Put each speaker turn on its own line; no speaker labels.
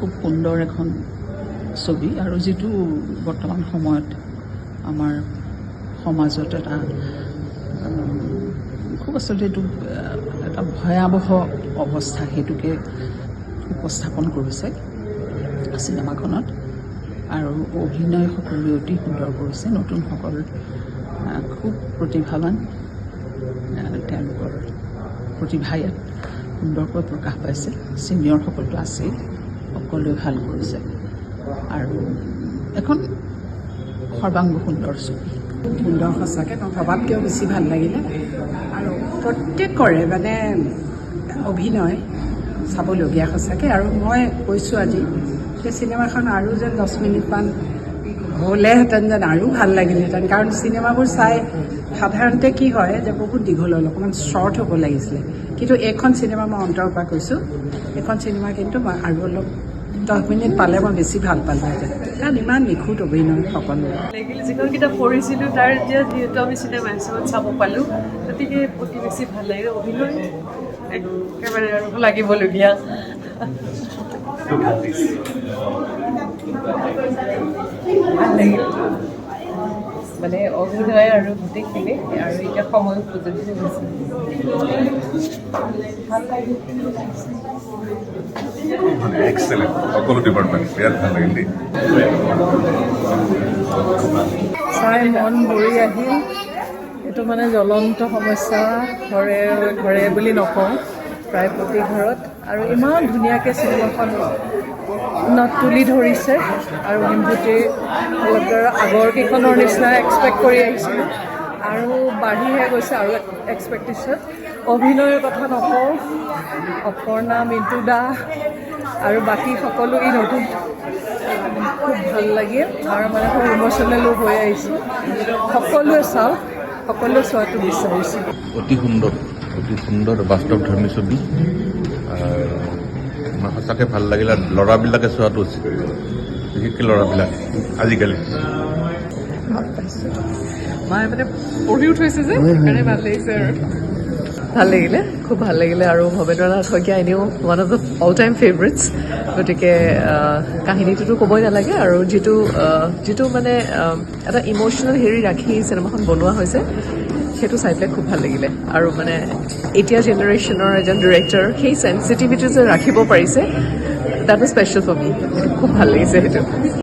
খুব সুন্দৰ এখন ছবি আৰু যিটো বৰ্তমান সময়ত আমাৰ সমাজত এটা খুব আচলতে এইটো এটা ভয়াৱহ অৱস্থা সেইটোকে উপস্থাপন কৰিছে চিনেমাখনত আৰু অভিনয় সকলোৱে অতি সুন্দৰ কৰিছে নতুনসকল খুব প্ৰতিভাৱান তেওঁলোকৰ প্ৰতিভা ইয়াত সুন্দৰকৈ প্ৰকাশ পাইছে ছিনিয়ৰসকলতো আছেই সকলোৱে ভাল কৰিছে আৰু এখন সৰ্বাংগ সুন্দৰ ছবি
সুন্দৰ সঁচাকৈ মই ভবাতকৈও বেছি ভাল লাগিলে আৰু প্ৰত্যেকৰে মানে অভিনয় চাবলগীয়া সঁচাকৈ আৰু মই কৈছোঁ আজি যে চিনেমাখন আৰু যেন 10 মিনিটমান হ'লেহেঁতেন যেন আৰু ভাল লাগিলেহেঁতেন কাৰণ চিনেমাবোৰ চাই সাধাৰণতে কি হয় যে বহুত দীঘল হ'ল অকণমান শ্বৰ্ট হ'ব লাগিছিলে কিন্তু এইখন চিনেমা মই অন্তৰৰ পৰা কৈছোঁ এইখন চিনেমা কিন্তু মই আৰু অলপ 10 মিনিট পালে মই বেছি ভাল পালোঁহেঁতেন কাৰণ ইমান নিখুঁত অভিনয় সকলোৰে
লাগিলে যিখন কিতাপ পঢ়িছিলোঁ তাৰ এতিয়া যিহেতু আমি চিনেমা হিচাপত চাব পালোঁ গতিকে অতি বেছি ভাল লাগিলে অভিনয় একেবাৰে আৰু লাগিবলগীয়া ভাল লাগিল মানে অভিনয় আৰু গোটেইখিনি আৰু এতিয়া সময় উপযোগী হৈছে ভাল লাগিল
এক্সেলেণ্ট সকলো ডিপাৰ্টমেণ্ট বিৰাট ভাল লাগিল দেই
চাই মন ভৰি আহিল এইটো মানে জ্বলন্ত সমস্যা ঘৰে ঘৰে বুলি নকওঁ প্ৰায় প্ৰতি ঘৰত আৰু ইমান ধুনীয়াকৈ চিনেমাখন তুলি ধৰিছে আৰু হিমভূতিৰ আগৰ কেইখনৰ নিচিনা এক্সপেক্ট কৰি আহিছিলোঁ আৰু বাঢ়িহে গৈছে আৰু এক্সপেক্টেশ্যন অভিনয়ৰ কথা নকওঁ অপৰ্ণা মিণ্টু দা আৰু বাকী সকলো ই নতুন খুব ভাল লাগিল আৰু মানে খুব ইম'চনেলো হৈ আহিছোঁ সকলোৱে চাওক সকলোৱে চোৱাটো বিচাৰিছোঁ
অতি সুন্দৰ বাস্তৱধৰ্মী ছবি সঁচাকৈ ভাল লাগিলে ল'ৰাবিলাকে চোৱাটো উচিত বিশেষকৈ ল'ৰাবিলাক আজিকালি
ভাল পাইছোঁ মই মানে পঢ়িও থৈছে যে সেইকাৰণে ভাল লাগিছে আৰু ভাল লাগিলে খুব ভাল লাগিলে আৰু ভৱেন্দ্ৰনাথ শইকীয়া এনেও one of the all time favourites গতিকে কাহিনীটোতো ক'বই নালাগে আৰু যিটো মানে এটা ইম'চনেল হেৰি ৰাখি চিনেমাখন বনোৱা হৈছে সেইটো চাই পেলাই খুব ভাল লাগিলে আৰু মানে এতিয়া জেনেৰেশ্যনৰ এজন ডিৰেক্টৰ সেই চেঞ্চিটিভিটি যে ৰাখিব পাৰিছে দেট ৱাজ স্পেচিয়েল ফৰ মি সেইটো খুব ভাল লাগিছে সেইটো